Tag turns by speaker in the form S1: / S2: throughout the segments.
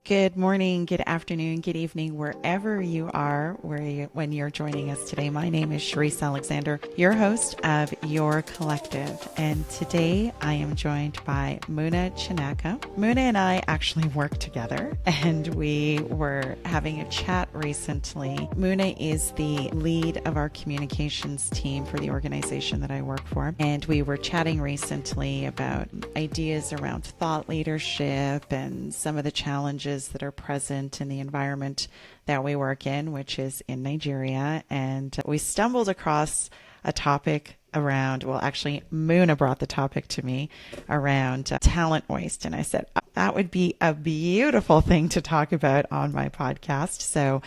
S1: Good morning, good afternoon, good evening, wherever you are, when you're joining us today. My name is Sharice Alexander, your host of Your Collective. And today I am joined by Muna Chinaka. Muna and I actually work together and we were having a chat recently. Muna is the lead of our communications team for the organization that I work for. And we were chatting recently about ideas around thought leadership and some of the challenges that are present in the environment that we work in, which is in Nigeria. And we stumbled across a topic around, well, actually, Muna brought the topic to me around talent waste. And I said, that would be a beautiful thing to talk about on my podcast. So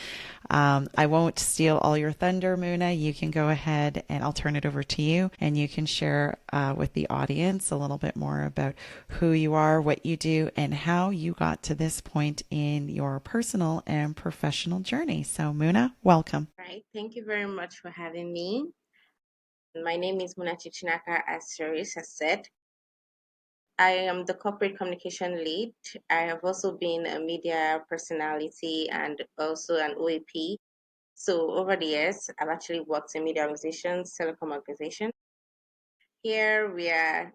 S1: I won't steal all your thunder, Muna. You can go ahead and I'll turn it over to you and you can share with the audience a little bit more about who you are, what you do, and how you got to this point in your personal and professional journey. So Muna, welcome.
S2: Right. Thank you very much for having me. My name is Muna Chichinaka, as Cherise has said. I am the corporate communication lead. I have also been a media personality and also an OAP. So over the years, I've actually worked in media organizations, telecom organizations. Here we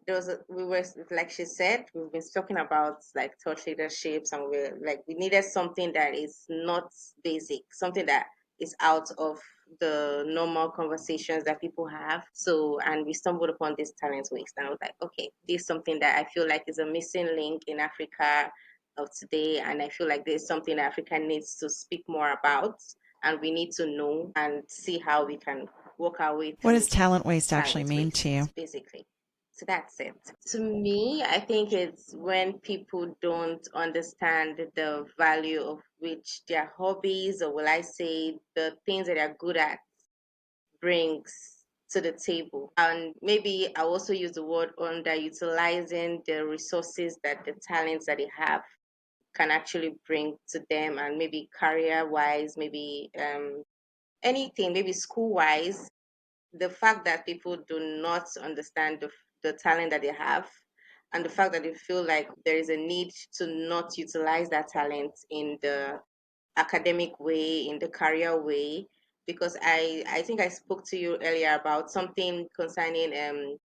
S2: were, like she said, we've been talking about like thought leaderships, and we needed something that is not basic, something that is out of the normal conversations that people have. So, and we stumbled upon this talent waste, and I was like, okay, this is something that I feel like is a missing link in Africa of today, and I feel like there's something that Africa needs to speak more about, and we need to know and see how we can work our way
S1: What does
S2: through
S1: talent waste actually
S2: talent
S1: mean to you?
S2: waste, basically. So that's it. To me, I think it's when people don't understand the value of which their hobbies, or will I say, the things that they're good at, brings to the table. And maybe I also use the word underutilizing the resources that the talents that they have can actually bring to them, and maybe career wise, maybe anything, maybe school wise, the fact that people do not understand the talent that they have, and the fact that they feel like there is a need to not utilize that talent in the academic way, in the career way. Because I think I spoke to you earlier about something concerning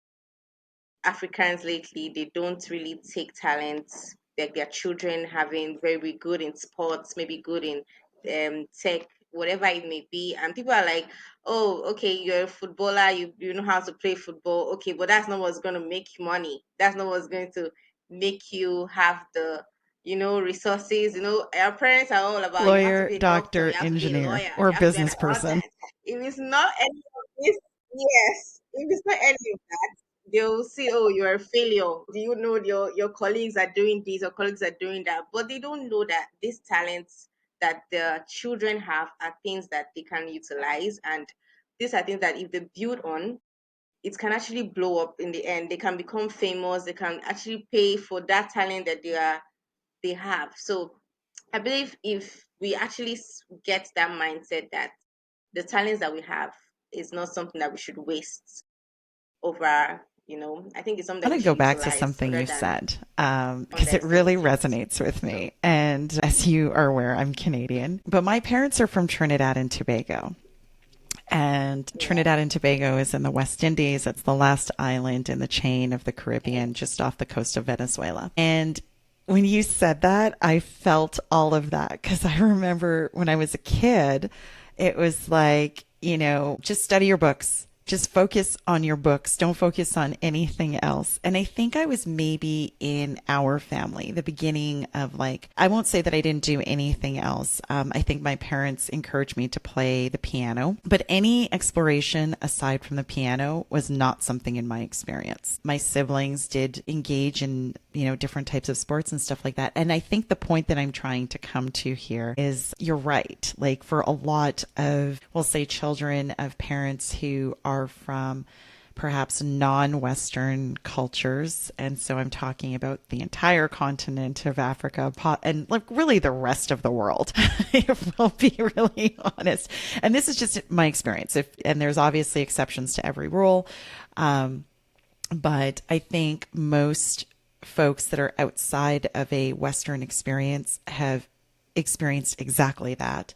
S2: Africans lately. They don't really take talents, like their children having very good in sports, maybe good in tech, whatever it may be. And people are like, oh, okay, you're a footballer, you know how to play football. Okay, but that's not what's going to make you money. That's not what's going to make you have the, resources. Our parents are all about, you have to
S1: Lawyer,
S2: be a doctor,
S1: doctor,
S2: you have to be a
S1: engineer,
S2: lawyer,
S1: or
S2: you have to be an
S1: business person.
S2: accountant. If it's not any of this, yes, if it's not any of that, they'll see, oh, you're a failure. Do you know your colleagues are doing this, or colleagues are doing that? But they don't know that these talents that the children have are things that they can utilize. And these are things that if they build on, it can actually blow up in the end. They can become famous. They can actually pay for that talent that they have. So I believe if we actually get that mindset that the talents that we have is not something that we should waste over, I think it's something
S1: I
S2: that we
S1: want to go
S2: should
S1: back to
S2: utilize
S1: something
S2: rather
S1: you
S2: than
S1: said because it really
S2: underestimate it.
S1: resonates with
S2: So
S1: me. And as you are aware, I'm Canadian, but my parents are from Trinidad and Tobago. And
S2: yeah.
S1: Trinidad and Tobago is in the West Indies. It's the last island in the chain of the
S2: Okay.
S1: Caribbean, just off the coast of Venezuela. And when you said that, I felt all of that because I remember when I was a kid, it was like, just study your books. Just focus on your books. Don't focus on anything else. And I think I was maybe in our family, the beginning of like, I won't say that I didn't do anything else. I think my parents encouraged me to play the piano, but any exploration aside from the piano was not something in my experience. My siblings did engage in, different types of sports and stuff like that. And I think the point that I'm trying to come to here is you're right. Like for a lot of, we'll say children of parents who are from perhaps non-Western cultures. And so I'm talking about the entire continent of Africa and like really the rest of the world, if we'll be really honest. And this is just my experience. And there's obviously exceptions to every rule. But I think most folks that are outside of a Western experience have experienced exactly that,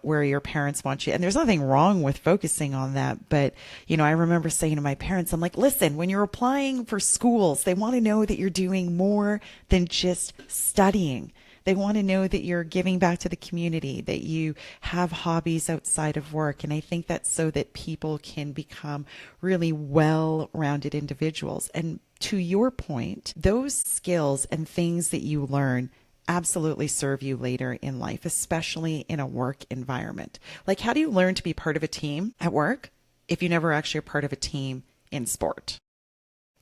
S1: where your parents want you. And there's nothing wrong with focusing on that. But, I remember saying to my parents, I'm like, listen, when you're applying for schools, they want to know that you're doing more than just studying. They want to know that you're giving back to the community, that you have hobbies outside of work. And I think that's so that people can become really well rounded individuals. And to your point, those skills and things that you learn absolutely serve you later in life, especially in a work environment. Like, how do you learn to be part of a team at work if you never actually are part of a team in sport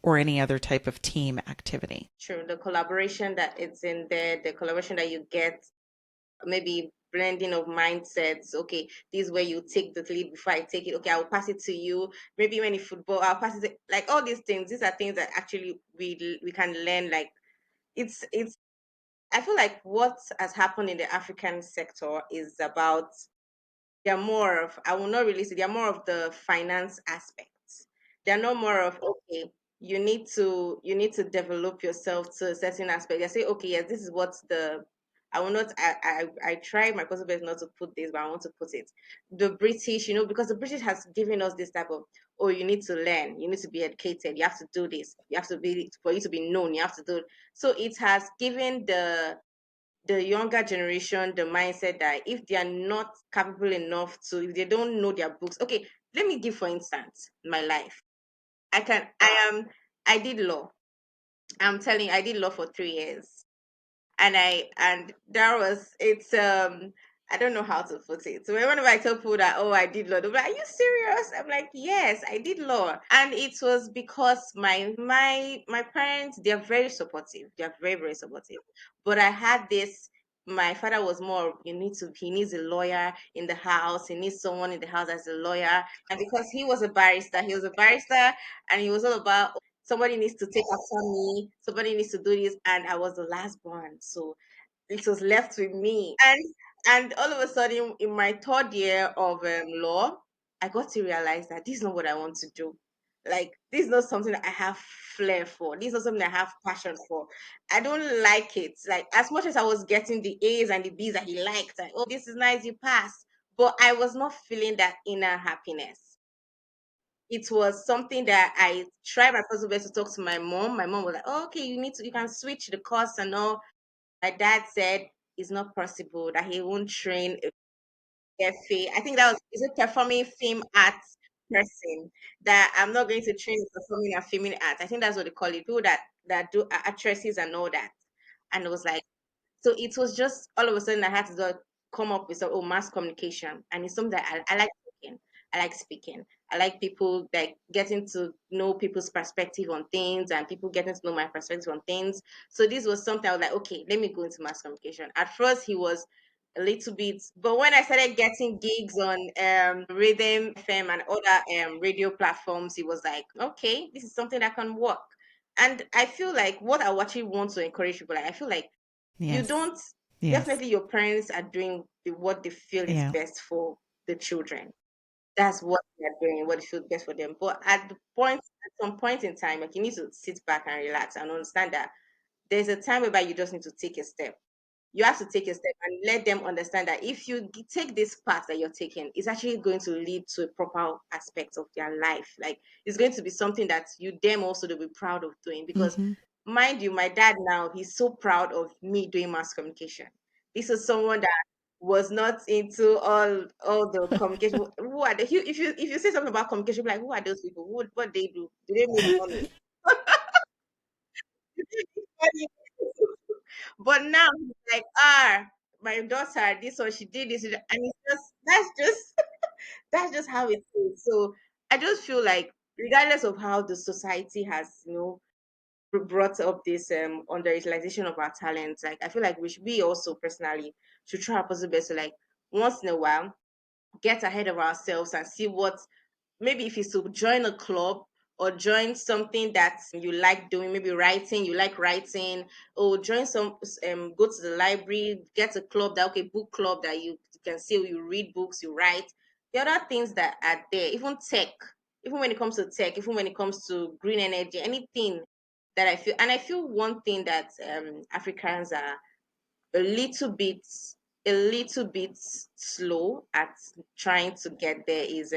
S1: or any other type of team activity?
S2: True. The collaboration that is in there, the collaboration that you get, maybe blending of mindsets. Okay, this is where you take the lead before I take it. Okay, I will pass it to you. Maybe when in football, I'll pass it. Like all these things, these are things that actually we can learn. Like it's. I feel like what has happened in the African sector is about they're more of, I will not really say, they're more of the finance aspects. They're not more of, okay, you need to develop yourself to a certain aspect. They say, okay, yes, this is what the I will not I try my possible best not to put this, but I want to put it. The British, because the British has given us this type of, oh, you need to learn, you need to be educated, you have to do this, you have to be, for you to be known, you have to do it. So it has given the younger generation the mindset that if they are not capable enough to, if they don't know their books. Okay, let me give for instance my life. I did law. I'm telling you, I did law for 3 years, and that was it's I don't know how to put it. So whenever I tell people that, oh, I did law, they'll be like, are you serious? I'm like, yes, I did law. And it was because my parents, they're very supportive. They're very, very supportive. But I had this, my father was more, he needs a lawyer in the house, he needs someone in the house as a lawyer. And because he was a barrister, and he was all about, somebody needs to take after me, somebody needs to do this, and I was the last born, so it was left with me. And all of a sudden, in my third year of law, I got to realize that this is not what I want to do. Like, this is not something that I have flair for. This is not something I have passion for. I don't like it. Like, as much as I was getting the A's and the B's that he liked, like, oh, this is nice, you passed. But I was not feeling that inner happiness. It was something that I tried my possible best to talk to my mom. My mom was like, oh, okay, you can switch the course and all. My dad said it's not possible, that he won't train a FA. I think that was, is it performing film arts person, that I'm not going to train in performing and filming arts. I think that's what they call it. People that do actresses and all that. And it was like, so it was just all of a sudden I had to come up with some, oh, mass communication, and it's something that I like speaking. I like speaking. I like people, like getting to know people's perspective on things, and people getting to know my perspective on things. So this was something I was like, okay, let me go into mass communication. At first, he was a little bit, but when I started getting gigs on Rhythm FM and other radio platforms, he was like, okay, this is something that can work. And I feel like what I actually want to encourage people, like I feel like you
S1: Yes.
S2: don't,
S1: Yes.
S2: definitely your parents are doing what they feel is
S1: Yeah.
S2: best for the children. That's what they're doing, what they feel best for them. But at some point in time, like, you need to sit back and relax and understand that there's a time whereby you just need to take a step. You have to take a step and let them understand that if you take this path that you're taking, it's actually going to lead to a proper aspect of their life. Like, it's going to be something that you them also to be proud of doing. Because
S1: Mm-hmm.
S2: mind you, my dad now, he's so proud of me doing mass communication. This is someone that was not into all the communication. Who are they? If you say something about communication, be like, who are those people? What they do? Do they make money? But now he's like, my daughter, this one, she did this, and it's just that's just how it is. So I just feel like, regardless of how the society has, brought up this underutilization of our talents, like I feel like we also personally should try our possible best to, like, once in a while, get ahead of ourselves and see what, maybe if it's to join a club or join something that you like doing, maybe writing, you like writing, or join some, go to the library, get a club, that, okay, book club, that you can see, you read books, you write. The other things that are there, even tech, even when it comes to tech, even when it comes to green energy, anything that I feel, and I feel one thing that Africans are a little bit slow at trying to get there is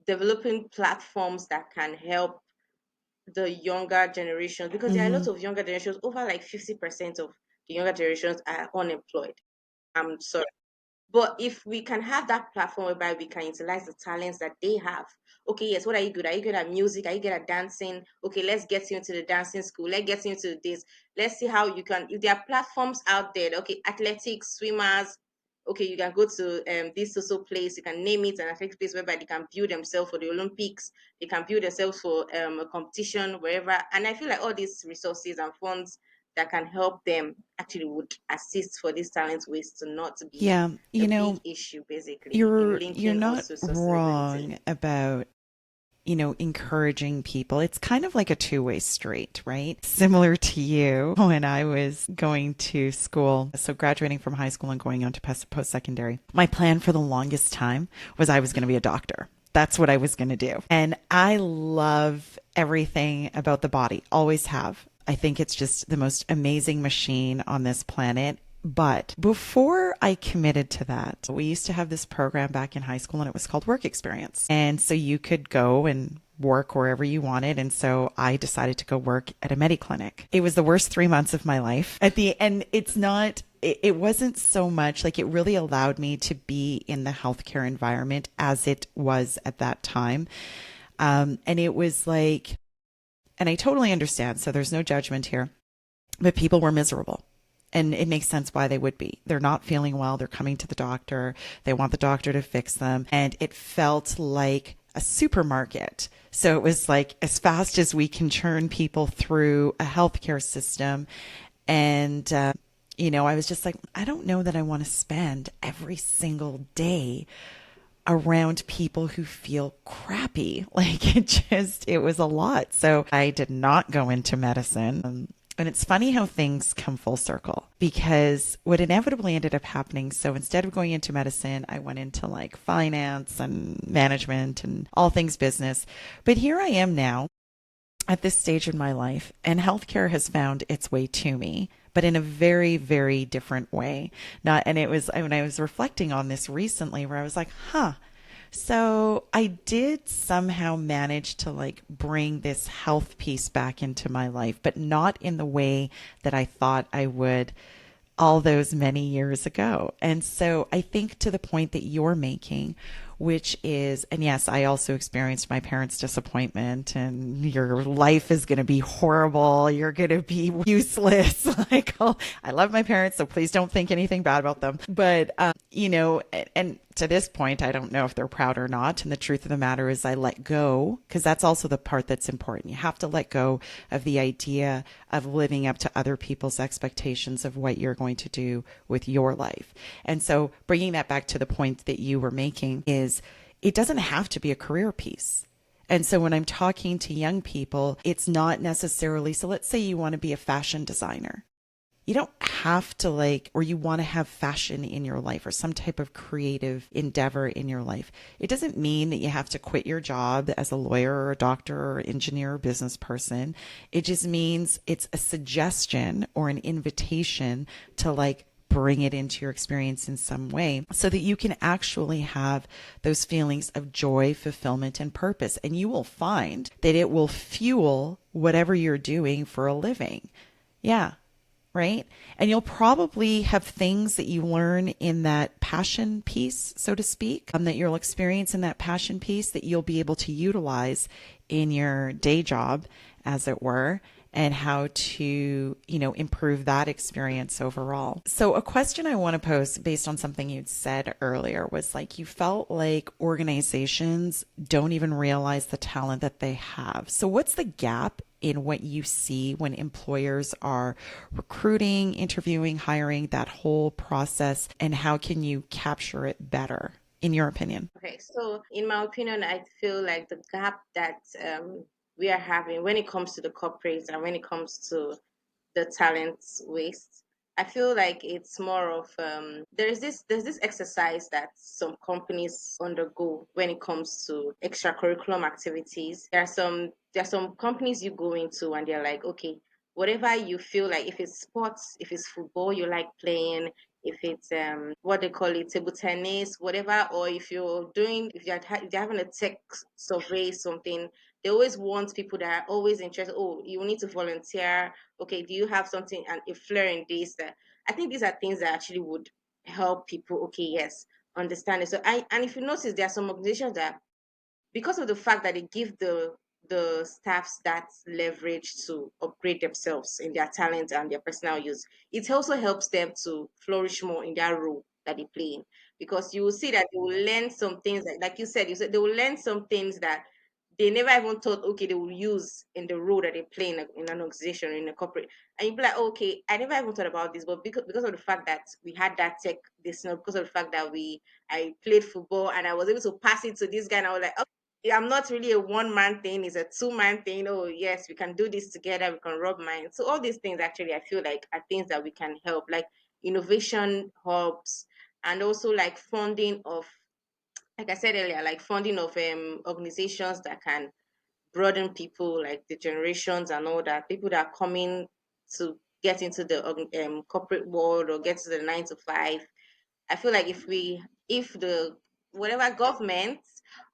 S2: developing platforms that can help the younger generations, because there are a
S1: Hmm.
S2: lot of younger generations. Over like 50% of the younger generations are unemployed. I'm sorry. But if we can have that platform whereby we can utilize the talents that they have. Okay, yes, what are you good at? Are you good at music? Are you good at dancing? Okay, let's get you into the dancing school. Let's get you into this. Let's see how you can. If there are platforms out there, okay, athletics, swimmers, okay, you can go to this social place. You can name it an athletic place whereby they can build themselves for the Olympics. They can build themselves for a competition wherever. And I feel like all these resources and funds that can help them actually would assist for these talent waste to not be
S1: Yeah,
S2: a big issue, basically, in
S1: you're
S2: linking
S1: not
S2: also sustainability.
S1: wrong about encouraging people. It's kind of like a two-way street, right? Similar to you when I was going to school. So graduating from high school and going on to post-secondary. My plan for the longest time was I was going to be a doctor. That's what I was going to do. And I love everything about the body, always have. I think it's just the most amazing machine on this planet. But before I committed to that, we used to have this program back in high school and it was called work experience. And so you could go and work wherever you wanted. And so I decided to go work at a Mediclinic. It was the worst 3 months of my life. At the end, it wasn't so much like it really allowed me to be in the healthcare environment as it was at that time. And it was like, and I totally understand. So there's no judgment here, but people were miserable. And it makes sense why they would be. They're not feeling well. They're coming to the doctor. They want the doctor to fix them. And it felt like a supermarket. So it was like as fast as we can churn people through a healthcare system. And, I was just like, I don't know that I want to spend every single day around people who feel crappy. Like it was a lot. So I did not go into medicine. And it's funny how things come full circle because what inevitably ended up happening. So instead of going into medicine, I went into like finance and management and all things business. But here I am now at this stage in my life, and healthcare has found its way to me, but in a very, very different way. Not, and it was when I was reflecting on this recently, where I was like, huh. So I did somehow manage to like bring this health piece back into my life, but not in the way that I thought I would all those many years ago. And so I think to the point that you're making, which is, and yes, I also experienced my parents' disappointment, and your life is going to be horrible. You're going to be useless. Like, oh, I love my parents, so please don't think anything bad about them. But, and to this point, I don't know if they're proud or not. And the truth of the matter is, I let go because that's also the part that's important. You have to let go of the idea of living up to other people's expectations of what you're going to do with your life. And so bringing that back to the point that you were making is it doesn't have to be a career piece. And so when I'm talking to young people, it's not necessarily, so let's say you want to be a fashion designer. You don't have to or you want to have fashion in your life or some type of creative endeavor in your life. It doesn't mean that you have to quit your job as a lawyer or a doctor or engineer or business person. It just means it's a suggestion or an invitation to bring it into your experience in some way so that you can actually have those feelings of joy, fulfillment, and purpose. And you will find that it will fuel whatever you're doing for a living. Yeah. Right. And you'll probably have things that you learn in that passion piece, so to speak, that you'll experience in that passion piece that you'll be able to utilize in your day job, as it were, and how to, improve that experience overall. So a question I want to pose based on something you'd said earlier was you felt like organizations don't even realize the talent that they have. So what's the gap in what you see when employers are recruiting, interviewing, hiring, that whole process, and how can you capture it better, in your opinion?
S2: Okay, so in my opinion, I feel like the gap that we are having when it comes to the corporates and when it comes to the talent waste. I feel like it's more of there's this exercise that some companies undergo when it comes to extracurriculum activities. There are some companies you go into and they're like, okay, whatever you feel like, if it's sports, if it's football you like playing, if it's what they call it, table tennis, whatever, or if you're having a tech survey, something, they always want people that are always interested. Oh, you need to volunteer. Okay, do you have something and a flair in this? I think these are things that actually would help people. Okay, yes, understand it. And if you notice, there are some organizations that, because of the fact that they give the staffs that leverage to upgrade themselves in their talent and their personal use, it also helps them to flourish more in their role that they play in. Because you will see that they will learn some things, like you said they will learn some things that they never even thought, okay, they will use in the role that they play in an organization, in a corporate. And you'll be like, okay, I never even thought about this, but because of the fact that we had that tech, this, because of the fact that I played football and I was able to pass it to this guy, and I was like, yeah, I'm not really a one man thing, it's a two-man thing. Oh, yes, we can do this together, we can rub minds. So, all these things actually, I feel like, are things that we can help, like innovation hubs, and also like funding of, like I said earlier, like funding of organizations that can broaden people, like the generations and all that, people that are coming to get into the corporate world or get to the 9 to 5. I feel like if the whatever government,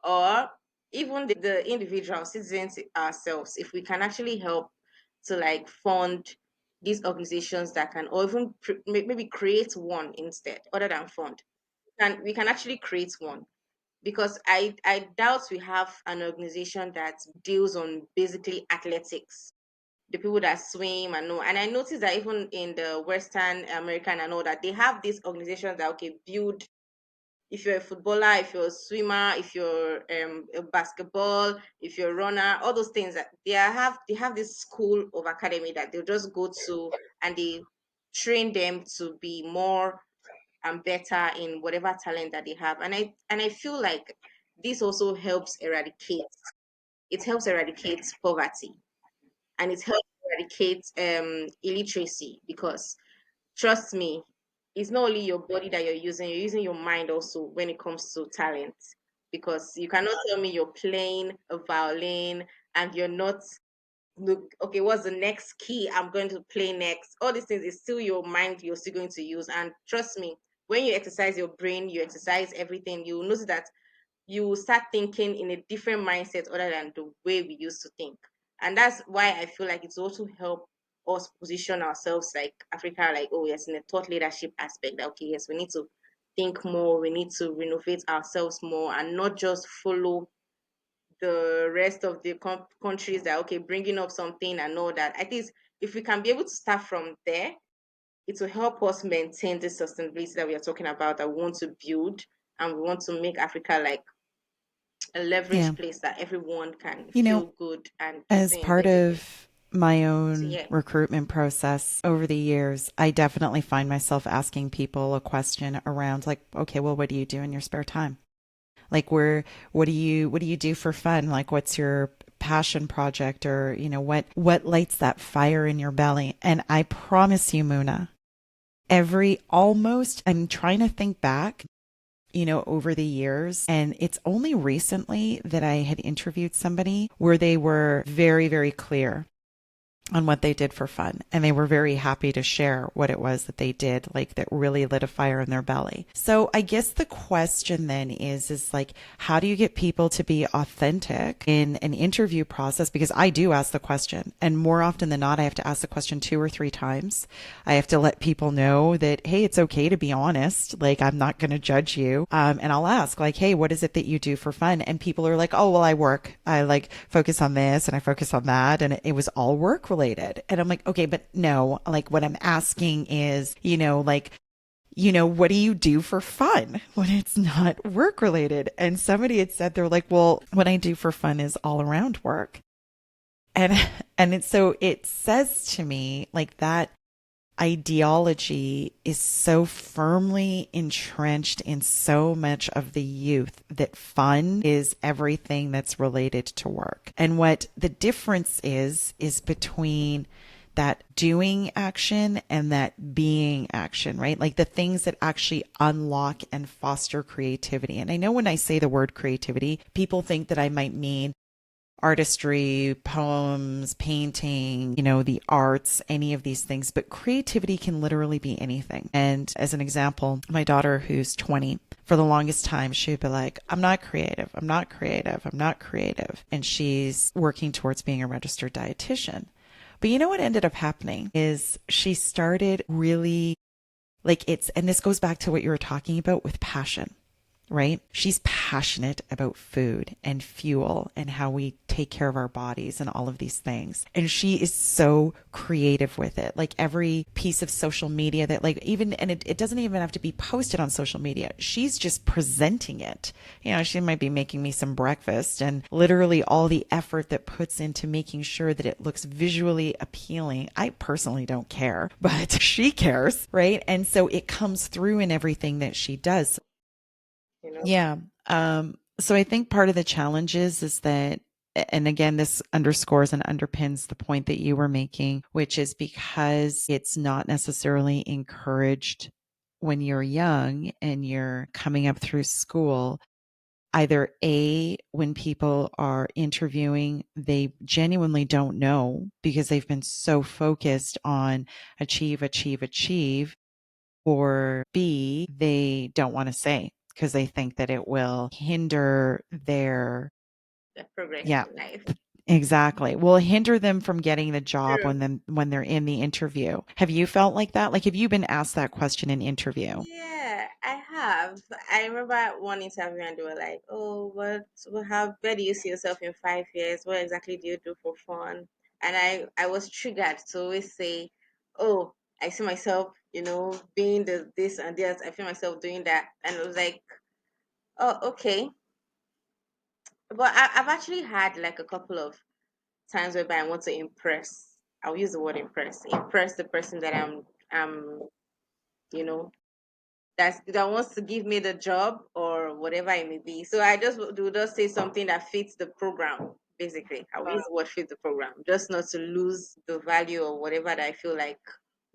S2: or even the individual citizens ourselves, if we can actually help to like fund these organizations that can, or even maybe create one instead, other than fund, and we can actually create one. Because I doubt we have an organization that deals on basically athletics, the people that swim and know. And I noticed that even in the Western American and all that, they have these organizations that, okay, build, if you're a footballer, if you're a swimmer, if you're a basketball, if you're a runner, all those things, that they have this school of academy that they'll just go to, and they train them to be more and better in whatever talent that they have. And I feel like this also helps eradicate poverty, and it helps eradicate illiteracy. Because trust me, it's not only your body that you're using your mind also when it comes to talent. Because you cannot tell me you're playing a violin and you're not, look, okay, what's the next key I'm going to play next? All these things is still your mind you're still going to use. And trust me, when you exercise your brain, you exercise everything, you will notice that you will start thinking in a different mindset other than the way we used to think. And that's why I feel like it's also help us position ourselves like Africa, like, oh yes, in a thought leadership aspect, that okay, yes, we need to think more, we need to renovate ourselves more, and not just follow the rest of the countries that, okay, bringing up something and all that. At least if we can be able to start from there, it will help us maintain the sustainability that we are talking about, that we want to build, and we want to make Africa like a
S1: Yeah.
S2: leveraged place that everyone can
S1: You know,
S2: feel good and
S1: as
S2: keep
S1: part
S2: living.
S1: of my
S2: So
S1: own
S2: yeah.
S1: recruitment process over the years, I definitely find myself asking people a question around like, okay, well, what do you do in your spare time? Like what do you do for fun? Like what's your passion project, or what lights that fire in your belly? And I promise you, Muna, every almost I'm trying to think back, over the years. And it's only recently that I had interviewed somebody where they were very, very clear on what they did for fun. And they were very happy to share what it was that they did, like that really lit a fire in their belly. So I guess the question then is like, how do you get people to be authentic in an interview process? Because I do ask the question, and more often than not, I have to ask the question 2 or 3 times. I have to let people know that, hey, it's okay to be honest. Like, I'm not going to judge you. And I'll ask like, hey, what is it that you do for fun? And people are like, oh, well, I work. I like focus on this and I focus on that. And it was all work related. And I'm like, okay, but no, like what I'm asking is, what do you do for fun when it's not work related? And somebody had said, they're like, well, what I do for fun is all around work. And, it says to me like that ideology is so firmly entrenched in so much of the youth that fun is everything that's related to work. And what the difference is between that doing action and that being action, right? Like the things that actually unlock and foster creativity. And I know when I say the word creativity, people think that I might mean artistry, poems, painting, the arts, any of these things. But creativity can literally be anything. And as an example, my daughter, who's 20, for the longest time, she'd be like, I'm not creative. I'm not creative. I'm not creative. And she's working towards being a registered dietitian. But you know what ended up happening is she started really and this goes back to what you were talking about with passion, right? She's passionate about food and fuel and how we take care of our bodies and all of these things. And she is so creative with it. Like every piece of social media that it doesn't even have to be posted on social media. She's just presenting it. She might be making me some breakfast and literally all the effort that puts into making sure that it looks visually appealing. I personally don't care, but she cares, right? And so it comes through in everything that she does. Yeah. So I think part of the challenge is that, and again, this underscores and underpins the point that you were making, which is because it's not necessarily encouraged when you're young and you're coming up through school. Either A, when people are interviewing, they genuinely don't know because they've been so focused on achieve, achieve, achieve, or B, they don't want to say because they think that it will hinder their,
S2: The progress
S1: yeah,
S2: in life.
S1: exactly. Will hinder them from getting the job
S2: True.
S1: when they're in the interview. Have you felt like that? Like, have you been asked that question in interview?
S2: Yeah, I have. I remember one interview and they were like, "Oh, where do you see yourself in 5 years? What exactly do you do for fun?" And I was triggered to always say, "Oh, I see myself, being this and this. I feel myself doing that." And it was like, "Oh, okay." But I've actually had like a couple of times whereby I want to impress. I'll use the word impress the person that I'm, you know, that wants to give me the job or whatever it may be. So I just do just say something that fits the program. Basically, I will use the word fit the program, just not to lose the value or whatever that I feel like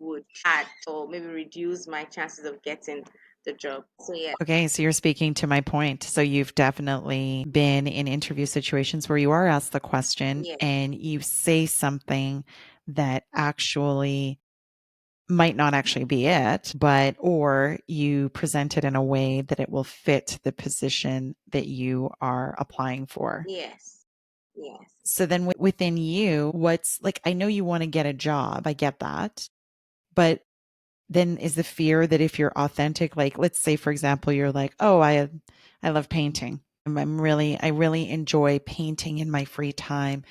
S2: would add or maybe reduce my chances of getting the job. So yeah,
S1: Okay, so you're speaking to my point. So you've definitely been in interview situations where you are asked the question
S2: yeah,
S1: and you say something that actually might not actually be it, but or you present it in a way that it will fit the position that you are applying for.
S2: yes, yes.
S1: So then within you, what's like, I know you want to get a job. I get that. But then is the fear that if you're authentic, like let's say, for example, you're like, oh, I love painting. I really enjoy painting in my free time.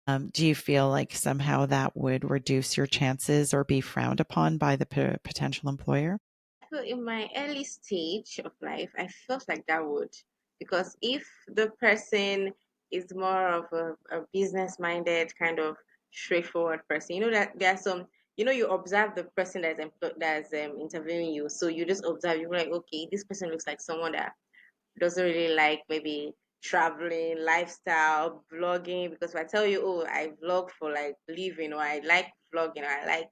S1: Do you feel like somehow that would reduce your chances or be frowned upon by the potential employer?
S2: So in my early stage of life, I felt like that would, because if the person is more of a business minded kind of straightforward person, you know that there are some, you observe the person that's interviewing you, so you just observe. You're like, okay, this person looks like someone that doesn't really like maybe traveling, lifestyle, vlogging. Because if I tell you, oh, I vlog for like living, or I like vlogging, or I like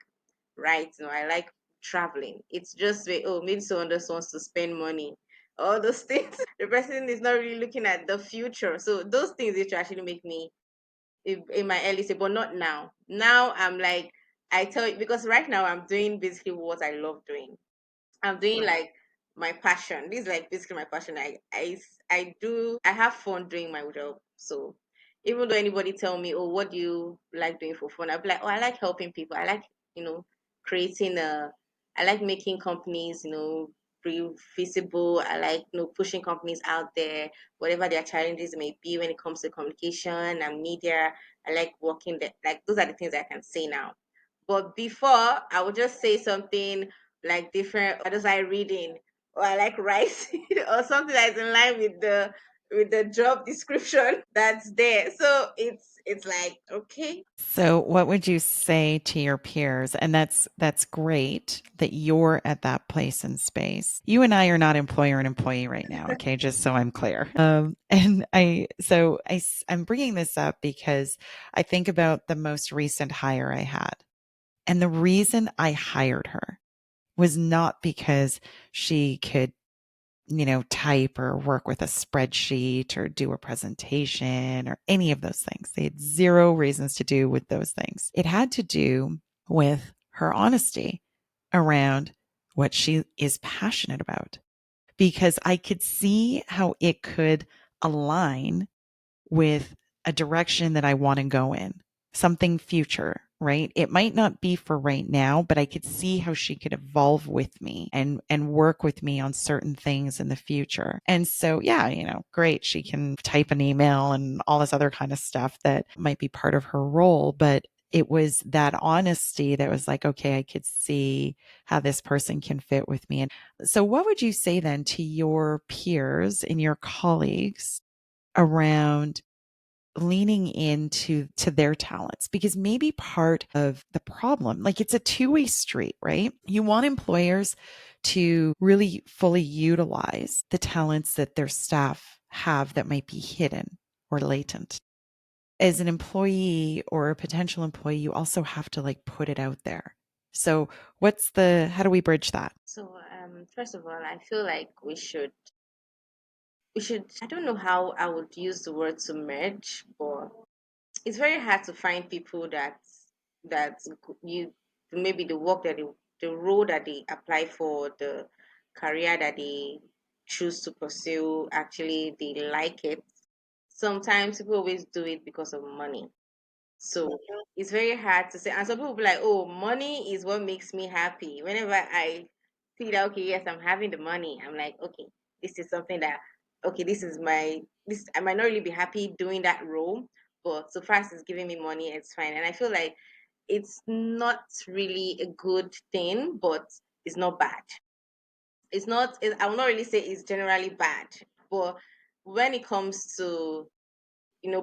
S2: right now. I like traveling. It's just oh, maybe someone just wants to spend money. All those things. The person is not really looking at the future. So those things which actually make me in my early stage, but not now. Now I'm like I tell you because right now I'm doing basically what I love doing. I'm doing like my passion. This is like basically my passion. I have fun doing my job. So even though anybody tell me, oh, what do you like doing for fun? I'll be like, oh, I like helping people. I like, creating I like making companies, pretty feasible. I like, pushing companies out there, whatever their challenges may be when it comes to communication and media. I like working there. Like those are the things I can say now. But before, I would just say something like different. I just like reading, or I like writing, or something that's in line with the job description that's there. So it's like okay,
S1: So what would you say to your peers? And that's great that you're at that place and space. You and I are not employer and employee right now, okay? Just so I'm clear. And I'm bringing this up because I think about the most recent hire I had. And the reason I hired her was not because she could type or work with a spreadsheet or do a presentation or any of those things. They had zero reasons to do with those things. It had to do with her honesty around what she is passionate about, because I could see how it could align with a direction that I want to go in, something future, right? It might not be for right now, but I could see how she could evolve with me and work with me on certain things in the future. And so, yeah, great. She can type an email and all this other kind of stuff that might be part of her role, but it was that honesty that was like, okay, I could see how this person can fit with me. And so, what would you say then to your peers and your colleagues around leaning into their talents? Because maybe part of the problem, like, it's a two-way street, right? You want employers to really fully utilize the talents that their staff have that might be hidden or latent. As an employee or a potential employee, you also have to like put it out there. So how do we bridge that?
S2: So, first of all, I feel like we should. I don't know how I would use the word to merge, but it's very hard to find people that you maybe the work that the role that they apply for, the career that they choose to pursue, actually they like it. Sometimes people always do it because of money. So it's very hard to say. And some people be like, oh, money is what makes me happy. Whenever I see that, okay, yes, I'm having the money, I'm like, okay, this is something that, okay, this, I might not really be happy doing that role, but so far as it's giving me money, it's fine. And I feel like it's not really a good thing, but it's not bad. It's not, I will not really say it's generally bad, but when it comes to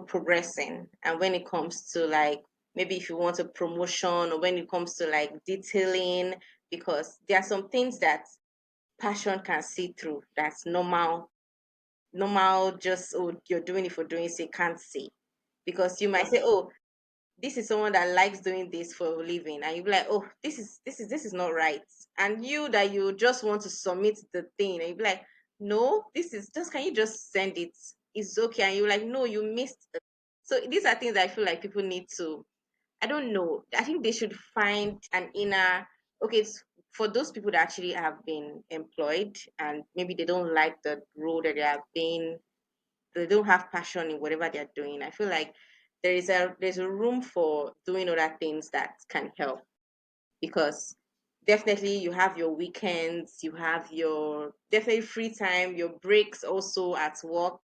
S2: progressing, and when it comes to like maybe if you want a promotion, or when it comes to like detailing, because there are some things that passion can see through, that's normal, just, oh, you're doing it for doing sake, can't see. Because you might say, oh, this is someone that likes doing this for a living, and you be like, oh, this is not right. And you that you just want to submit the thing, and you be like, no, this is just, can you just send it, it's okay. And you're like, no, you missed it. So these are things that I feel like people need to, I don't know, I think they should find an inner, okay, it's for those people that actually have been employed and maybe they don't like the role that they have been, they don't have passion in whatever they're doing. I feel like there's a room for doing other things that can help, because definitely you have your weekends, you have your definitely free time, your breaks also at work.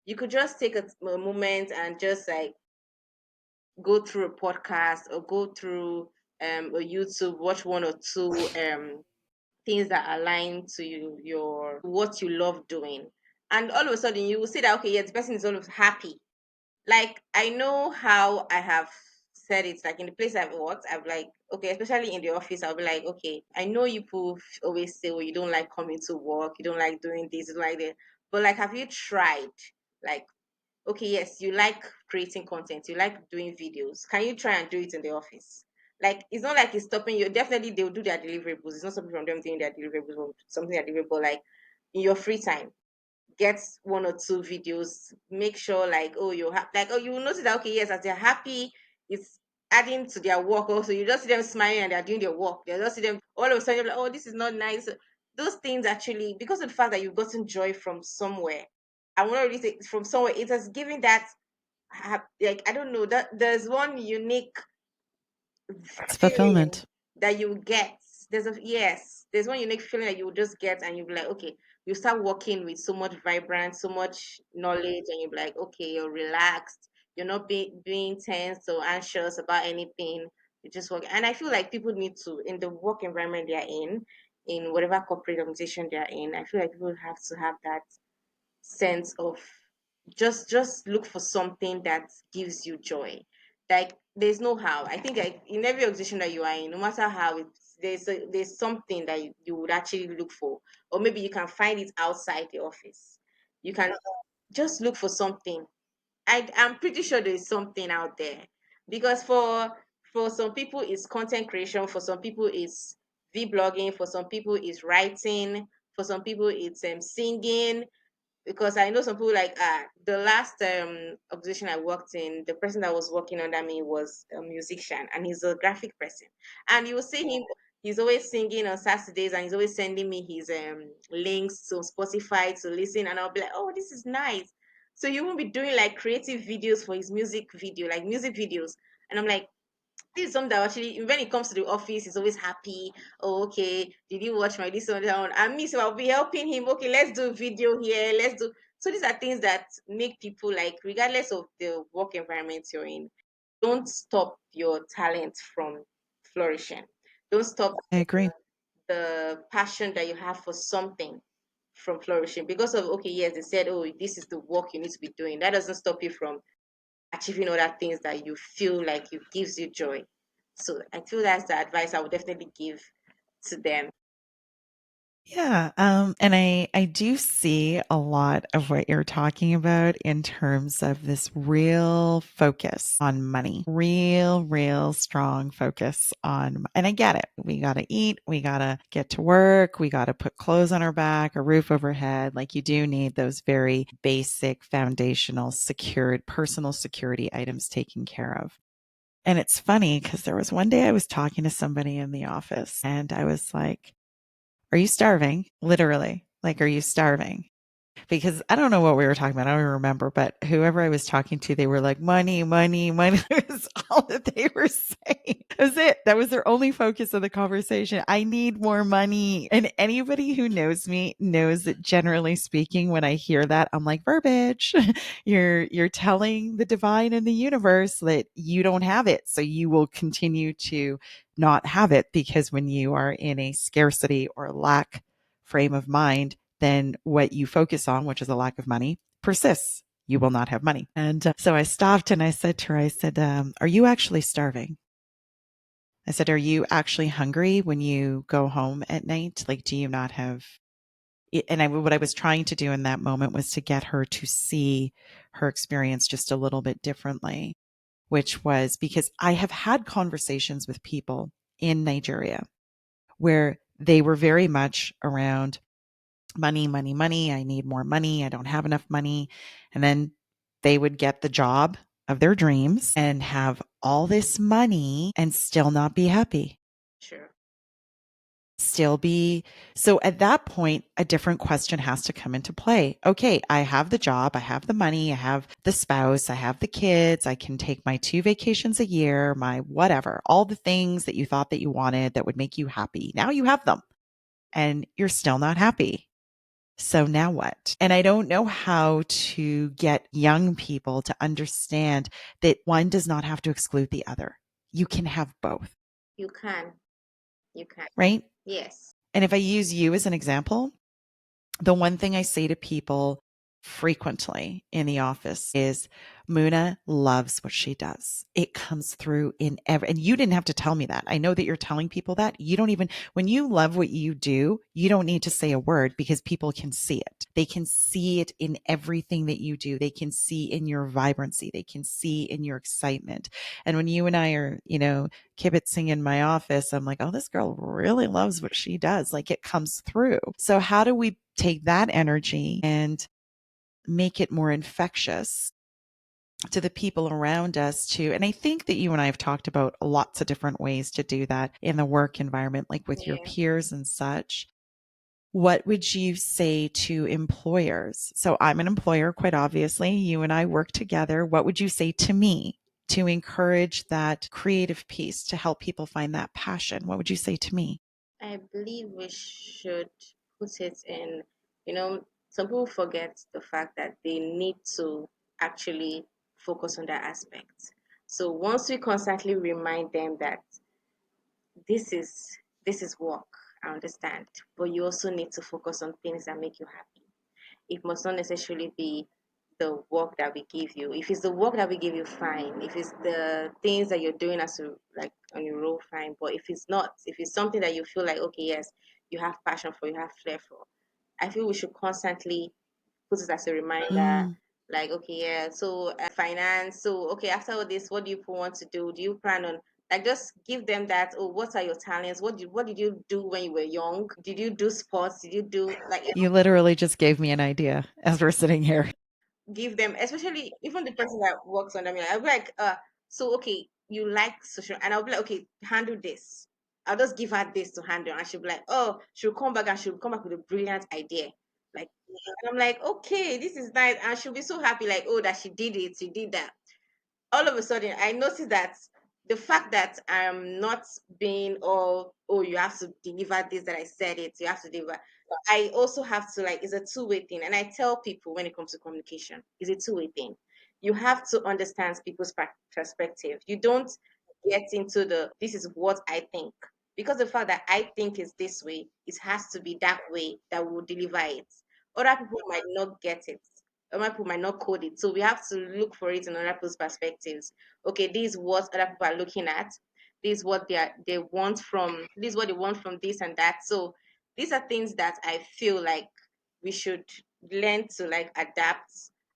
S2: You could just take a moment and just like go through a podcast or go through a YouTube, watch one or two things that align to your what you love doing. And all of a sudden you will see that, okay, yeah, the person is always happy. Like, I know how I have said it, like in the place I've worked, I've like, okay, especially in the office, I'll be like, okay, I know you people always say, well, you don't like coming to work, you don't like doing this, you don't like that. But like, have you tried? Like, okay, yes, you like creating content, you like doing videos. Can you try and do it in the office? Like, it's not like it's stopping you. Definitely, they'll do their deliverables. It's not something from them doing their deliverables or something they're deliverable. Like, in your free time, get one or two videos. Make sure, like, oh, like, oh, you will notice that, okay, yes, as they're happy, it's adding to their work. Also, you just see them smiling and they're doing their work. You just see them all of a sudden, you're like, oh, this is not nice. Those things actually, because of the fact that you've gotten joy from somewhere, I want to really say from somewhere, it has given that, like, I don't know, that there's one unique
S1: It's
S2: feeling
S1: fulfillment.
S2: that you get. There's one unique feeling that you will just get, and you'll be like, okay, you start working with so much vibrance, so much knowledge, and you'll be like, okay, you're relaxed, you're not being tense or anxious about anything. You just work. And I feel like people need to, in the work environment they're in whatever corporate organization they're in, I feel like people have to have that sense of just look for something that gives you joy. Like, there's no how. I think like in every organization that you are in, no matter how it's there's something that you would actually look for, or maybe you can find it outside the office. You can just look for something. I'm pretty sure there's something out there, because for some people it's content creation, for some people it's vlogging, for some people it's writing, For some people, it's singing, because I know some people like the last organization I worked in, the person that was working under me was a musician and he's a graphic person. And you will see him, he's always singing on Saturdays and he's always sending me his links to Spotify to listen. And I'll be like, oh, this is nice. So you won't be doing like creative videos for his music video, like music videos. And I'm like, this is something that actually, when it comes to the office, he's always happy. Oh, okay. Did you watch my this one down? And me, so I'll be helping him. Okay, let's do a video here. Let's do. So these are things that make people like, regardless of the work environment you're in, don't stop your talent from flourishing. Don't stop
S1: I agree.
S2: the passion that you have for something from flourishing because of, okay, yes, they said, oh, this is the work you need to be doing. That doesn't stop you from achieving other things that you feel like it gives you joy. So I feel that's the advice I would definitely give to them.
S1: Yeah, and I do see a lot of what you're talking about in terms of this real focus on money, real strong focus on, and I get it. We got to eat, we got to get to work, we got to put clothes on our back, a roof overhead. Like you do need those very basic foundational secured personal security items taken care of. And it's funny because there was one day I was talking to somebody in the office and I was like, are you starving? Literally. Like, are you starving? Because I don't know what we were talking about. I don't even remember, but whoever I was talking to, they were like, money, money, money. It was all that they were saying. That was it. That was their only focus of the conversation. I need more money. And anybody who knows me knows that generally speaking, when I hear that, I'm like, verbiage. You're telling the divine and the universe that you don't have it. So you will continue to not have it because when you are in a scarcity or lack frame of mind, then what you focus on, which is a lack of money, persists. You will not have money. And so I stopped and I said to her, I said, are you actually starving? I said, are you actually hungry when you go home at night? Like, do you not have and what I was trying to do in that moment was to get her to see her experience just a little bit differently, which was because I have had conversations with people in Nigeria where they were very much around money, money, money. I need more money. I don't have enough money. And then they would get the job of their dreams and have all this money and still not be happy.
S2: Sure.
S1: Still be. So at that point, a different question has to come into play. Okay, I have the job, I have the money, I have the spouse, I have the kids, I can take my 2 vacations a year, my whatever, all the things that you thought that you wanted that would make you happy. Now you have them and you're still not happy. So now what? And I don't know how to get young people to understand that one does not have to exclude the other. You can have both,
S2: You can. You can.
S1: right?
S2: Yes.
S1: And if I use you as an example, the one thing I say to people frequently in the office is Muna loves what she does. It comes through in every, and you didn't have to tell me that. I know that you're telling people that. You don't even, when you love what you do, you don't need to say a word because people can see it. They can see it in everything that you do. They can see in your vibrancy. They can see in your excitement. And when you and I are, kibitzing in my office, I'm like, oh, this girl really loves what she does. Like it comes through. So how do we take that energy and make it more infectious to the people around us too? And I think that you and I have talked about lots of different ways to do that in the work environment, like with your
S2: Yeah.
S1: peers and such. What would you say to employers? So I'm an employer, quite obviously. You and I work together. What would you say to me to encourage that creative piece to help people find that passion? What would you say to me?
S2: I believe we should put it in, some people forget the fact that they need to actually focus on that aspect. So once we constantly remind them that this is this is work, I understand, but you also need to focus on things that make you happy. It must not necessarily be the work that we give you. If it's the work that we give you, fine. If it's the things that you're doing as a like on your role, fine. But if it's not, if it's something that you feel like, okay, yes, you have passion for, you have flair for, I feel we should constantly put it as a reminder.
S1: Mm,
S2: Like, okay, yeah, so finance. So, okay, after all this, what do you want to do? Do you plan on Like just give them that. Oh, what are your talents? What did you do when you were young? Did you do sports? Did you do like
S1: You literally just gave me an idea as we're sitting here.
S2: give them, especially even the person that works under me. I'll be like, so okay, you like social, and I'll be like, okay, handle this. I'll just give her this to handle, and she'll be like, oh, she'll come back and she'll come back with a brilliant idea. Like, and I'm like, okay, this is nice, and she'll be so happy, like, oh, that she did it, she did that. All of a sudden I noticed that the fact that I'm not being all, oh, you have to deliver this, that I said it, you have to deliver. I also have to, like, it's a two-way thing. And I tell people when it comes to communication, it's a two-way thing. You have to understand people's perspective. You don't get into the this is what I think. Because the fact that I think is this way, it has to be that way that will deliver it. Other people might not get it, other people might not code it. So we have to look for it in other people's perspectives. Okay, this is what other people are looking at. This is what they want from this is what they want from this and that. So these are things that I feel like we should learn to like adapt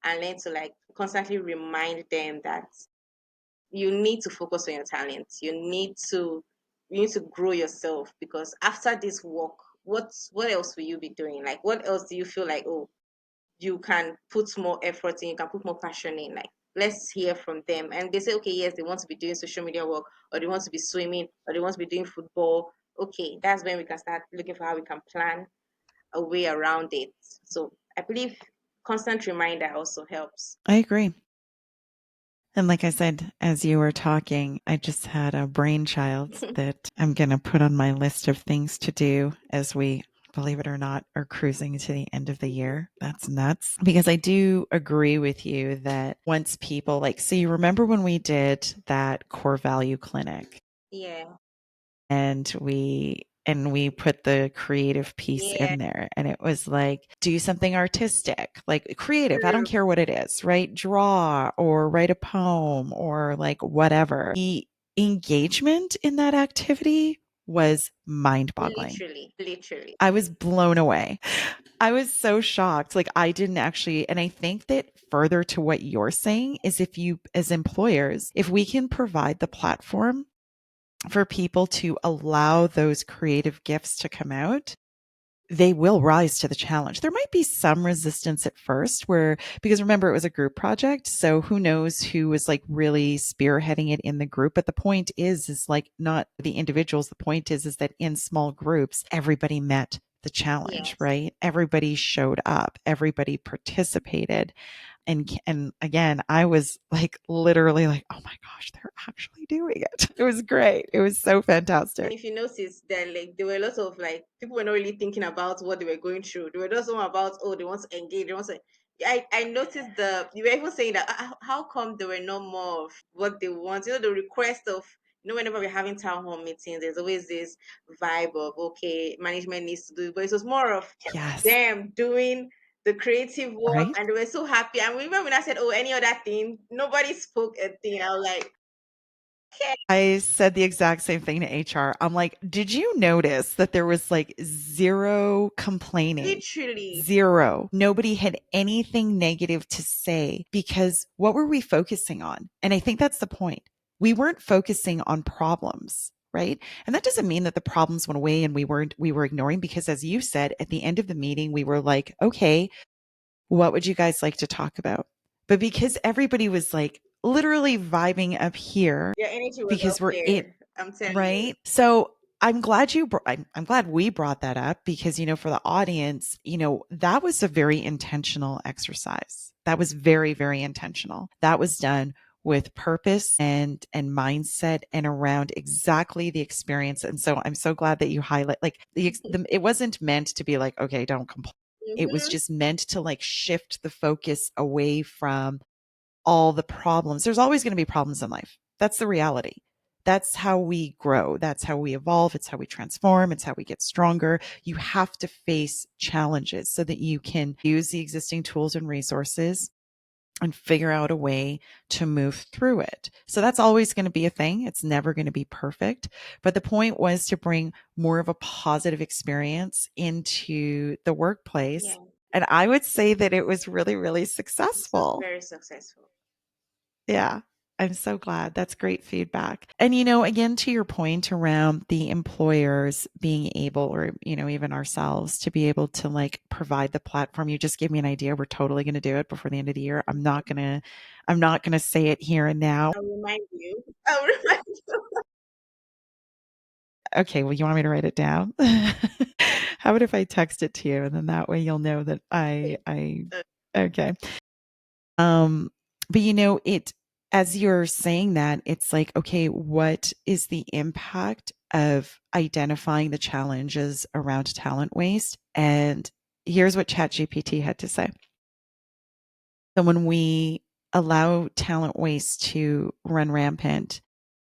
S2: and learn to like constantly remind them that you need to focus on your talents. You need to grow yourself because after this work, what else will you be doing? Like what else do you feel like, oh, you can put more effort in, you can put more passion in. Like, let's hear from them. And they say, okay, yes, they want to be doing social media work, or they want to be swimming, or they want to be doing football. Okay, that's when we can start looking for how we can plan a way around it. So I believe constant reminder also helps.
S1: I agree. And like I said, as you were talking, I just had a brainchild that I'm going to put on my list of things to do as we, believe it or not, are cruising to the end of the year. That's nuts. Because I do agree with you that once people like, so you remember when we did that core value clinic
S2: Yeah,
S1: and we put the creative piece
S2: yeah,
S1: in there and it was like do something artistic, like creative, I don't
S2: true.
S1: care what it is, right? Draw or write a poem or like whatever. The engagement in that activity was mind-boggling.
S2: Literally, literally.
S1: I was blown away. I was so shocked. Like I didn't actually, and I think that further to what you're saying is if you as employers, if we can provide the platform for people to allow those creative gifts to come out, they will rise to the challenge. There might be some resistance at first where, because remember, it was a group project. So who knows who was like really spearheading it in the group. But the point is like not the individuals. The point is that in small groups, everybody met the challenge,
S2: Yes.
S1: right? Everybody showed up, everybody participated. And again, I was like literally like, oh my gosh, they're actually doing it. It was great. It was so
S2: And
S1: fantastic.
S2: if you notice, there were a lot of like people were not really thinking about what they were going through. They were just more about, oh, they want to engage. They want to. I noticed you were even saying that how come there were no more of what they want? You know, the request of, whenever we're having town hall meetings, there's always this vibe of, okay, management needs to do it, but it was more of
S1: Yes.
S2: them doing the creative work,
S1: Right.
S2: and they were so happy. And remember when I said, oh, any other thing, nobody spoke a thing. I was like, okay,
S1: I said the exact same thing to HR. I'm like, did you notice that there was like zero complaining?
S2: literally,
S1: Zero. Nobody had anything negative to say because what were we focusing on? And I think that's the point. We weren't focusing on problems, right? And that doesn't mean that the problems went away and we were ignoring, because as you said, at the end of the meeting, we were like, okay, what would you guys like to talk about? But because everybody was like literally vibing up here
S2: their energy was
S1: because
S2: up
S1: we're it,
S2: there. I'm telling you.
S1: right? So I'm glad I'm glad we brought that up because, for the audience, that was a very intentional exercise. That was very, very intentional. That was done with purpose and mindset and around exactly the experience. And so I'm so glad that you highlight like it wasn't meant to be like, okay, don't complain. It was
S2: Hmm.
S1: just meant to like shift the focus away from all the problems. There's always going to be problems in life. That's the reality. That's how we grow. That's how we evolve. It's how we transform. It's how we get stronger. You have to face challenges so that you can use the existing tools and resources and figure out a way to move through it. So that's always going to be a thing. It's never going to be perfect. But the point was to bring more of a positive experience into the workplace.
S2: Yeah,
S1: And I would say that it was really, really
S2: this was
S1: successful.
S2: very successful.
S1: Yeah. I'm so glad. That's great feedback. And, again, to your point around the employers being able, or, even ourselves to be able to like provide the platform, you just gave me an idea. We're totally going to do it before the end of the year. I'm not going to say it here and now.
S2: I'll remind you. I'll remind
S1: Okay. Well, you want me to write it down? How about if I text it to you and then that way you'll know that
S2: you.
S1: okay. Um, but it as you're saying that, it's like, okay, what is the impact of identifying the challenges around talent waste? And here's what ChatGPT had to say. So when we allow talent waste to run rampant,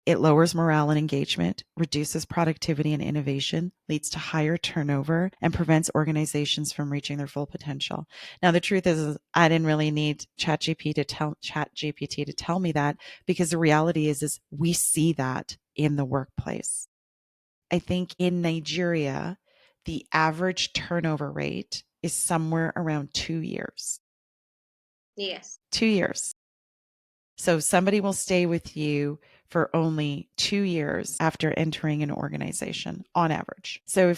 S1: it lowers morale and engagement, reduces productivity and innovation, leads to higher turnover, and prevents organizations from reaching their full potential. Now, the truth is I didn't really need ChatGPT to tell me that, because the reality is we see that in the workplace. I think in Nigeria, the average turnover rate is somewhere around 2 years.
S2: Yes.
S1: 2 years. So somebody will stay with you for only 2 years after entering an organization on average. So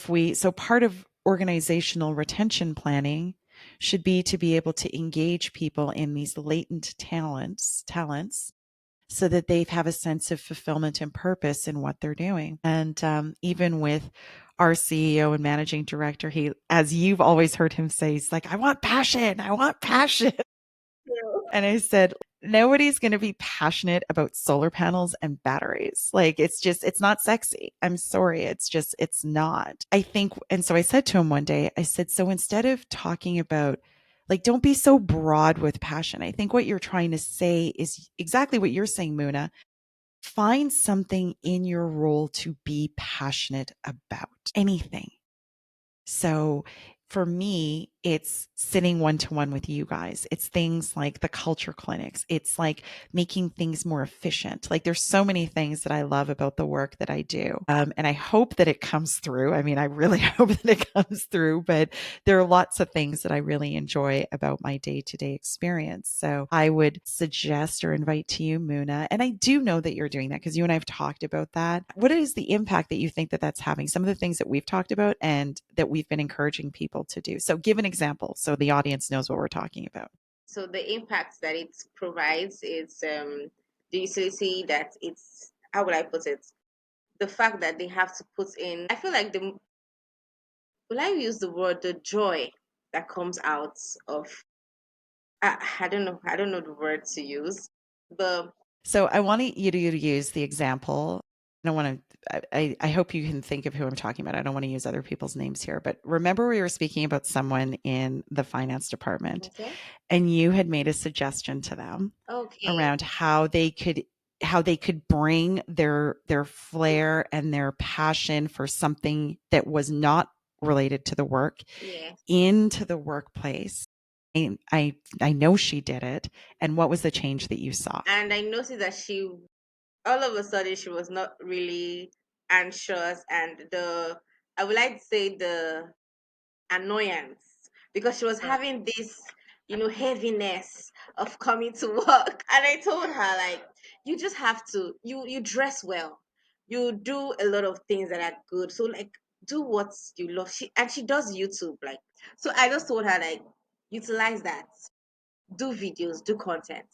S1: part of organizational retention planning should be to be able to engage people in these latent talents so that they have a sense of fulfillment and purpose in what they're doing. And even with our CEO and managing director, he, as you've always heard him say, he's like, I want passion. I want passion. And I said, nobody's going to be passionate about solar panels and batteries. Like, it's not sexy. I'm sorry. It's not. I think. And so I said to him one day, I said, so instead of talking about, like, don't be so broad with passion. I think what you're trying to say is exactly what you're saying, Muna. Find something in your role to be passionate about, anything. So for me, it's sitting one to one with you guys. It's things like the culture clinics. It's like making things more efficient. Like, there's so many things that I love about the work that I do. And I hope that it comes through. I mean, I really hope that it comes through, but there are lots of things that I really enjoy about my day to day experience. So I would suggest or invite to you, Muna. And I do know that you're doing that because you and I have talked about that. What is the impact that you think that that's having? Some of the things that we've talked about and that we've been encouraging people to do. So give an example so the audience knows what we're talking about.
S2: So the impact that it provides is the utility that it's, how would I put it? The fact that they have to put in, I feel like the, will I use the word, the joy that comes out of, I don't know the word to use. The
S1: So I want you to use the example. I don't want to, I hope you can think of who I'm talking about. I don't want to use other people's names here, but remember we were speaking about someone in the finance department
S2: okay,
S1: and you had made a suggestion to them
S2: okay,
S1: around how they could bring their flair and their passion for something that was not related to the work
S2: yeah.
S1: into the workplace. I know she did it. And what was the change that you saw?
S2: And I noticed that she, all of a sudden, she was not really anxious, and the, I would like to say the annoyance, because she was having this, heaviness of coming to work. And I told her, like, you just have to, you dress well, you do a lot of things that are good, so like do what you love. She does YouTube, like, so I just told her, like, utilize that, do videos, do content,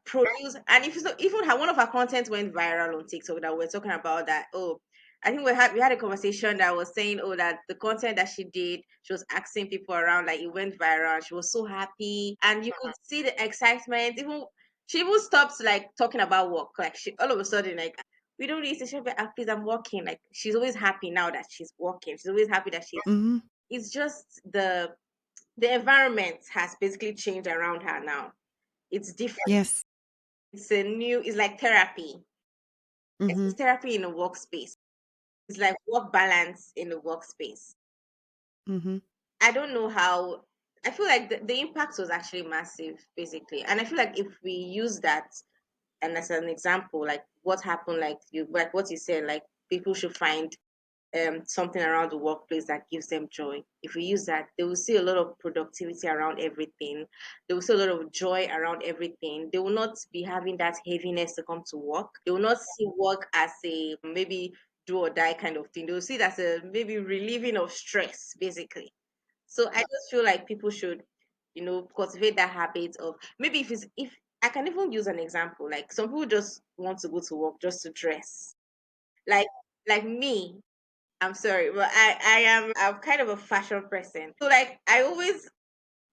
S2: produce. And if so, even her, one of her content went viral on TikTok, that we're talking about that. Oh, I think we had a conversation that was saying, oh, that the content that she did, she was asking people around, like, it went viral. She was so happy, and you could see the excitement. Even she even stopped like talking about work. Like, she all of a sudden, like, we don't really say, she'll be, please, I'm working. Like, she's always happy now that she's working. She's always happy that she's.
S1: Hmm.
S2: It's just the environment has basically changed around her now. It's different.
S1: Yes.
S2: It's like therapy.
S1: Hmm.
S2: It's therapy in a workspace. It's like work balance in a workspace.
S1: Hmm.
S2: I don't know how, I feel like the impact was actually massive, basically. And I feel like if we use that, and as an example, like what happened, like what you said, like people should find something around the workplace that gives them joy. If we use that, they will see a lot of productivity around everything. They will see a lot of joy around everything. They will not be having that heaviness to come to work. They will not see work as a maybe do or die kind of thing. They will see it as a maybe relieving of stress, basically. So I just feel like people should, cultivate that habit of maybe if I can even use an example, like some people just want to go to work just to dress. Like like me, I'm sorry, but I'm kind of a fashion person. So like I always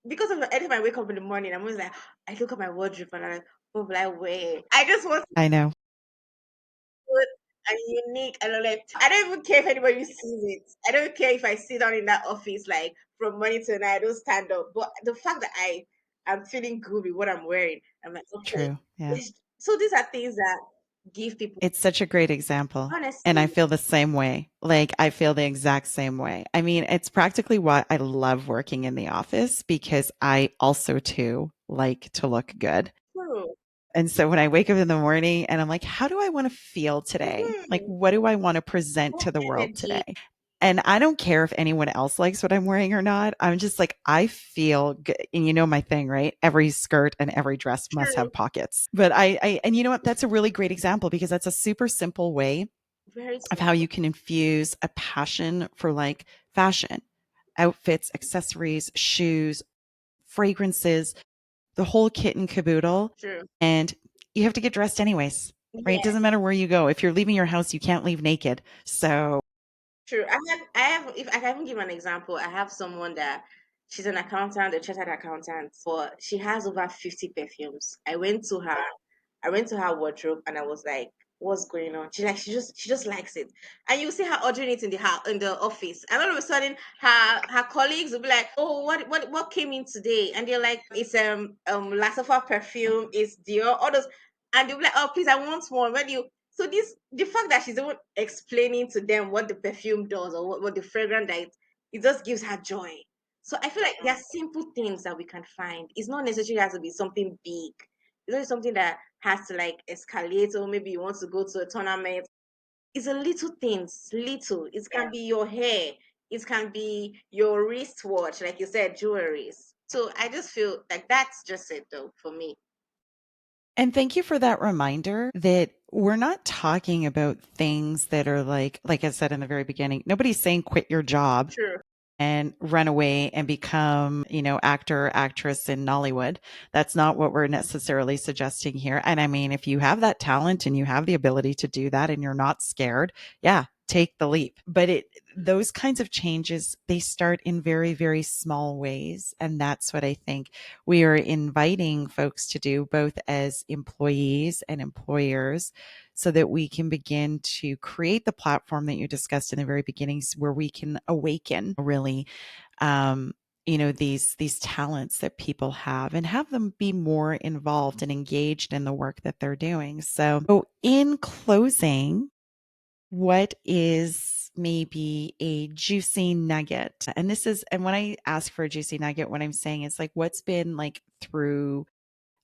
S2: because of anytime I wake up in the morning, I'm always like I look at my wardrobe and I'm like, what will I wear? I just want
S1: I know.
S2: good and unique and I'm like I don't even care if anybody sees it. I don't care if I sit down in that office like from morning to night, I don't stand up. But the fact that I'm feeling good with what I'm wearing, I'm like, okay.
S1: True. Yeah.
S2: So these are things that give people
S1: It's such a great example. And I
S2: honestly
S1: feel the same way. Like, I feel the exact same way. I mean, it's practically why I love working in the office because I also, too, like to look good.
S2: true.
S1: And so when I wake up in the morning and I'm like, how do I want to feel today? Like,
S2: Mhm.
S1: what do I want to present
S2: That
S1: to the world
S2: energy,
S1: today? And I don't care if anyone else likes what I'm wearing or not. I'm just like, I feel good. And you know my thing, right? Every skirt and every dress must
S2: true,
S1: have pockets. But and you know what? That's a really great example because that's a super simple way
S2: very
S1: of how
S2: simple.
S1: you can infuse a passion for like fashion, outfits, accessories, shoes, fragrances, the whole kit and caboodle.
S2: True.
S1: And you have to get dressed anyways, right? It
S2: Yeah,
S1: doesn't matter where you go. If you're leaving your house, you can't leave naked. So,
S2: true. If I can even give an example, I have someone that she's an accountant, a chartered accountant, but she has over 50 perfumes. I went to her wardrobe and I was like, what's going on? She just likes it. And you see her ordering it in the office. And all of a sudden her colleagues will be like, oh, what came in today? And they're like, it's Lasafa perfume, it's Dior, all those and they'll be like, oh please, I want more. When you so this the fact that she's even explaining to them what the perfume does or what the fragrance does, it just gives her joy. So I feel like there are simple things that we can find. It's not necessarily has to be something big. It's not something that has to like escalate, or maybe you want to go to a tournament. It's a little things, little. It can be your hair, it can be your wristwatch, like you said, jewelries. So I just feel like that's just it though for me.
S1: and thank you for that reminder that we're not talking about things that are like I said in the very beginning, nobody's saying quit your job
S2: True.
S1: and run away and become, actor, actress in Nollywood. That's not what we're necessarily suggesting here. And I mean, if you have that talent and you have the ability to do that and you're not scared, yeah, take the leap. But those kinds of changes, they start in very, very small ways. And that's what I think we are inviting folks to do, both as employees and employers, so that we can begin to create the platform that you discussed in the very beginnings where we can awaken really um, these talents that people have and have them be more involved and engaged in the work that they're doing. So in closing, what is maybe a juicy nugget? And when I ask for a juicy nugget, what I'm saying is like, what's been like through,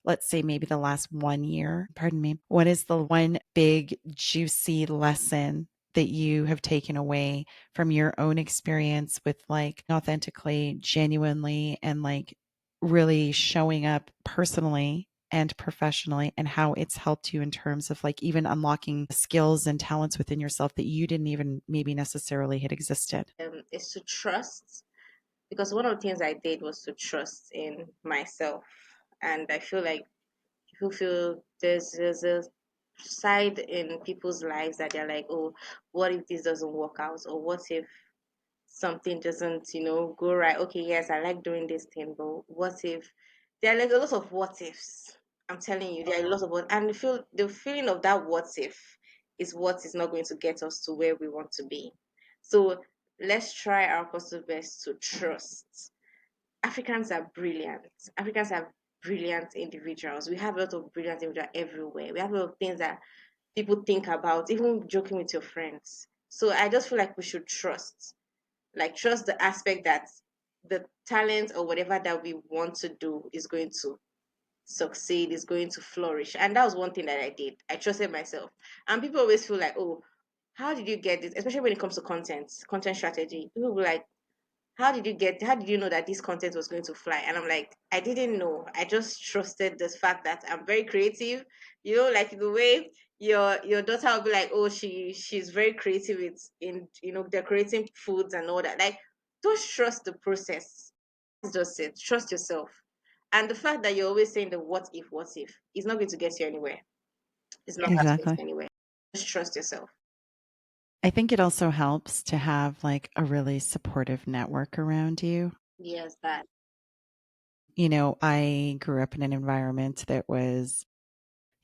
S1: let's say maybe the last 1 year, pardon me, what is the one big juicy lesson that you have taken away from your own experience with like authentically, genuinely, and like really showing up personally and professionally, and how it's helped you in terms of like even unlocking skills and talents within yourself that you didn't even maybe necessarily had existed?
S2: Is to trust, because one of the things I did was to trust in myself, and I feel like people feel there's a side in people's lives that they're like, oh, what if this doesn't work out, or what if something doesn't, go right. Okay, yes, I like doing this thing, but what if there are like a lot of what ifs? I'm telling you, there are a lot of what, and the feeling of that what if is what is not going to get us to where we want to be. So let's try our possible best to trust. Africans are brilliant. Africans are brilliant individuals. We have a lot of brilliant individuals everywhere. We have a lot of things that people think about, even joking with your friends. So I just feel like we should trust, like trust the aspect that the talent or whatever that we want to do is going to succeed, is going to flourish. And that was one thing that I did. I trusted myself. And people always feel like, oh, how did you get this? Especially when it comes to content strategy. People will be like, how did you know that this content was going to fly? And I'm like, I didn't know. I just trusted the fact that I'm very creative. Like the way your daughter will be like, oh, she's very creative. It's in, decorating foods and all that. Like, just trust the process. That's just it. Trust yourself. And the fact that you're always saying the what if, is not going to get you anywhere. It's not going to get
S1: Exactly.
S2: you anywhere. Just trust yourself.
S1: I think it also helps to have like a really supportive network around you.
S2: Yes, that.
S1: I grew up in an environment that was,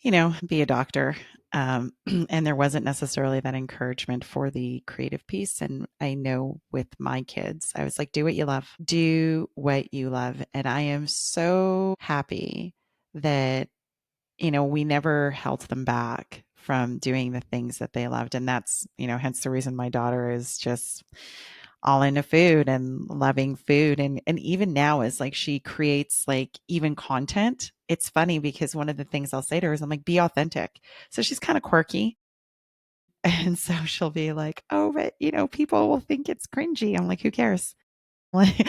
S1: be a doctor. And there wasn't necessarily that encouragement for the creative piece. And I know with my kids, I was like, do what you love, do what you love. And I am so happy that, we never held them back from doing the things that they loved. And that's, hence the reason my daughter is just all into food and loving food. And even now is like she creates like even content. It's funny because one of the things I'll say to her is I'm like, be authentic. So she's kind of quirky. And so she'll be like, oh, but people will think it's cringy. I'm like, who cares? Like,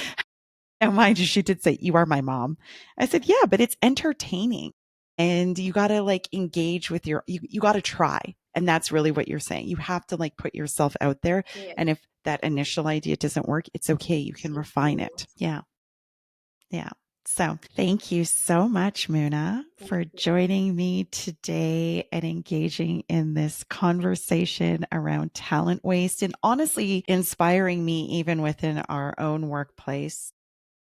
S1: and mind you, she did say, you are my mom. I said, yeah, but it's entertaining. And you got to like engage with you got to try. And that's really what you're saying. You have to like put yourself out there.
S2: Yeah.
S1: And if that initial idea doesn't work, it's okay. You can refine it. Yeah. Yeah. So thank you so much, Muna, for joining me today and engaging in this conversation around talent waste and honestly inspiring me even within our own workplace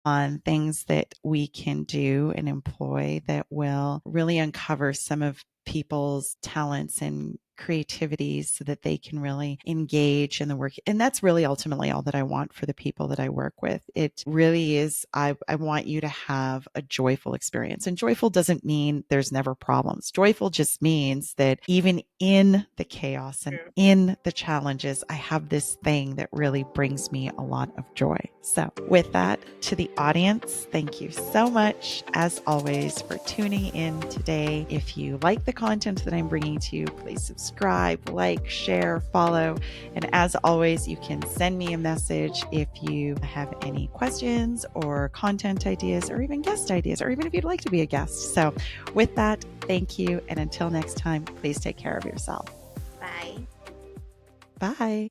S1: on things that we can do and employ that will really uncover some of people's talents and creativities so that they can really engage in the work. And that's really ultimately all that I want for the people that I work with. It really is, I want you to have a joyful experience. And joyful doesn't mean there's never problems. Joyful just means that even in the chaos and
S2: True.
S1: in the challenges, I have this thing that really brings me a lot of joy. So with that, to the audience, thank you so much, as always, for tuning in today. If you like the content that I'm bringing to you, please subscribe, like, share, follow. And as always, you can send me a message if you have any questions or content ideas or even guest ideas, or even if you'd like to be a guest. So with that, thank you. And until next time, please take care of yourself.
S2: Bye.
S1: Bye.